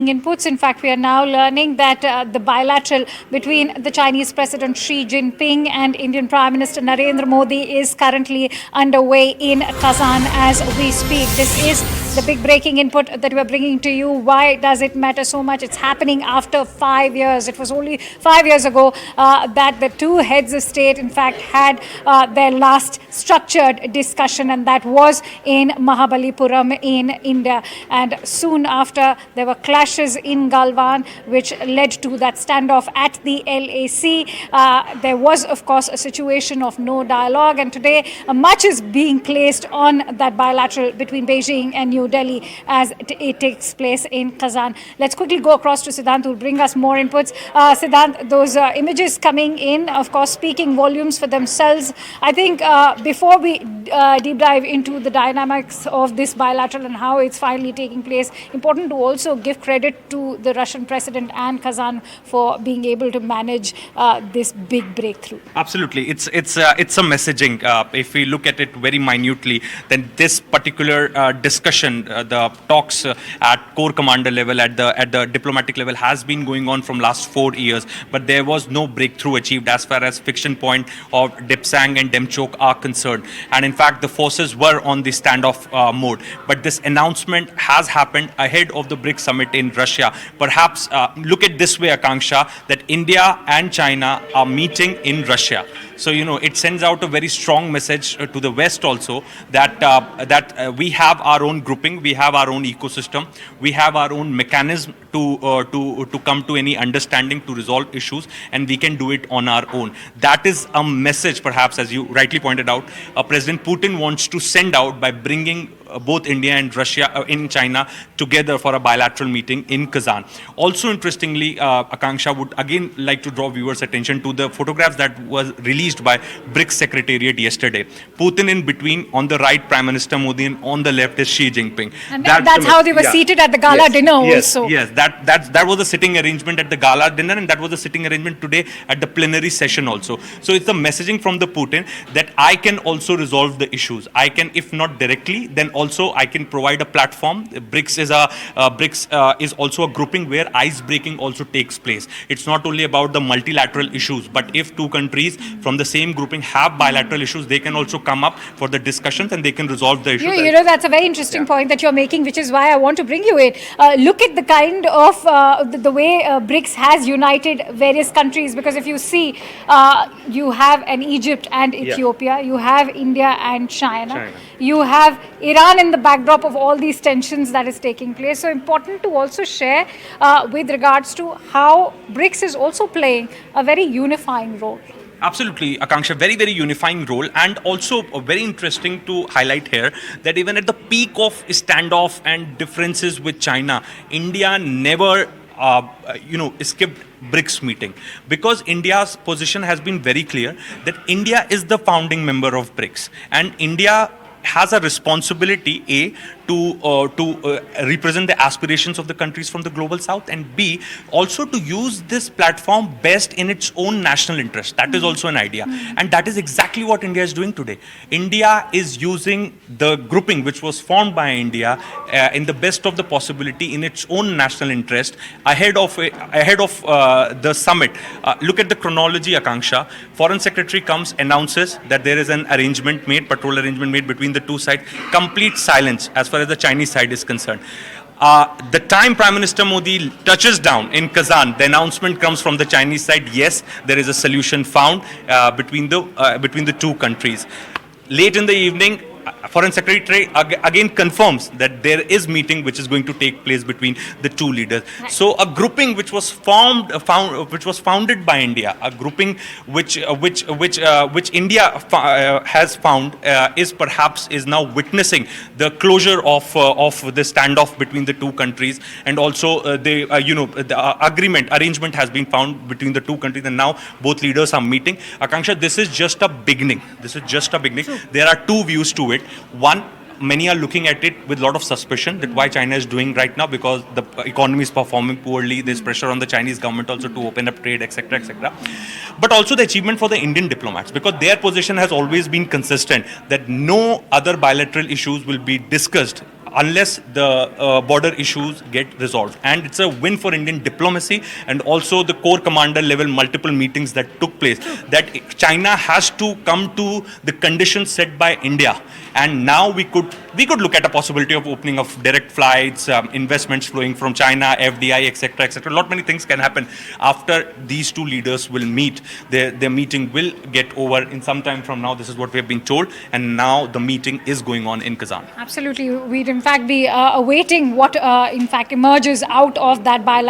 inputs. In fact, we are now learning that the bilateral between the Chinese President Xi Jinping and Indian Prime Minister Narendra Modi is currently underway in Kazan as we speak. This is the big breaking input that we're bringing to you. Why does it matter so much? It's happening after 5 years. It was only 5 years ago that the two heads of state, in fact, had their last structured discussion, and that was in Mahabalipuram in India. And soon after, there were clashes in Galwan, which led to that standoff at the LAC. There was, of course, a situation of no dialogue, and today much is being placed on that bilateral between Beijing and New Delhi as it takes place in Kazan. Let's quickly go across to Siddhant, who will bring us more inputs. Siddhant, those images coming in, of course, speaking volumes for themselves. I think before we deep dive into the dynamics of this bilateral and how it's finally taking place, important to also give credit to the Russian president and Kazan for being able to manage this big breakthrough. Absolutely, it's a messaging. If we look at it very minutely, then this particular discussion, the talks at corps commander level, at the diplomatic level, has been going on from last 4 years. But there was no breakthrough achieved as far as Fiction Point or Dipsang and Demchok are concerned. And in fact, the forces were on the standoff mode. But this announcement has happened ahead of the BRICS summit in Russia. Perhaps look at this way, Akanksha, that India and China are meeting in Russia. So, it sends out a very strong message to the West also that we have our own grouping, we have our own ecosystem, we have our own mechanism to come to any understanding, to resolve issues, and we can do it on our own. That is a message, perhaps, as you rightly pointed out, President Putin wants to send out by bringing both India and Russia in China together for a bilateral meeting in Kazan. Also, interestingly, Akanksha would again like to draw viewers' attention to the photographs that was released by BRICS Secretariat yesterday. Putin in between, on the right Prime Minister Modi, and on the left is Xi Jinping. And that's how they were seated at the gala dinner also. Yes, that was a sitting arrangement at the gala dinner, and that was a sitting arrangement today at the plenary session also. So it's the messaging from the Putin that I can also resolve the issues. I can, if not directly, then also I can provide a platform. BRICS is also a grouping where ice breaking also takes place. It's not only about the multilateral issues, but if two countries from the same grouping have bilateral issues, they can also come up for the discussions and they can resolve the issues. That's a very interesting point that you're making, which is why I want to bring you in. Look at the kind of the way BRICS has united various countries, because if you see, you have an Egypt and Ethiopia, you have India and China. You have Iran in the backdrop of all these tensions that is taking place. So important to also share with regards to how BRICS is also playing a very unifying role. Absolutely, Akanksha, very, very unifying role, and also very interesting to highlight here that even at the peak of standoff and differences with China, India never skipped BRICS meeting, because India's position has been very clear that India is the founding member of BRICS, and India has a responsibility to represent the aspirations of the countries from the global south, and B, also to use this platform best in its own national interest. That is also an idea, and that is exactly what India is doing today. India is using the grouping which was formed by India in the best of the possibility in its own national interest ahead of the summit. Look at the chronology, Akanksha. Foreign Secretary comes, announces that there is an arrangement made, patrol arrangement made between the two sides. Complete silence as far as the Chinese side is concerned. The time Prime Minister Modi touches down in Kazan, the announcement comes from the Chinese side. Yes, there is a solution found between the two countries. Late in the evening, Foreign Secretary again confirms that there is meeting which is going to take place between the two leaders. So a grouping which was founded by India, a grouping which India has found is now witnessing the closure of the standoff between the two countries, and also the arrangement has been found between the two countries, and now both leaders are meeting. Akanksha, this is just a beginning. There are two views to it. One, many are looking at it with a lot of suspicion that why China is doing right now, because the economy is performing poorly. There's pressure on the Chinese government also to open up trade, etc., etc. But also the achievement for the Indian diplomats, because their position has always been consistent that no other bilateral issues will be discussed unless the border issues get resolved. And it's a win for Indian diplomacy and also the core commander level multiple meetings that took place, that China has to come to the conditions set by India. And now we could look at a possibility of opening of direct flights, investments flowing from China, FDI, etc., etc. A lot many things can happen after these two leaders will meet. Their meeting will get over in some time from now. This is what we have been told, and now the meeting is going on in Kazan. Absolutely. We'd in fact be awaiting what in fact emerges out of that bilateral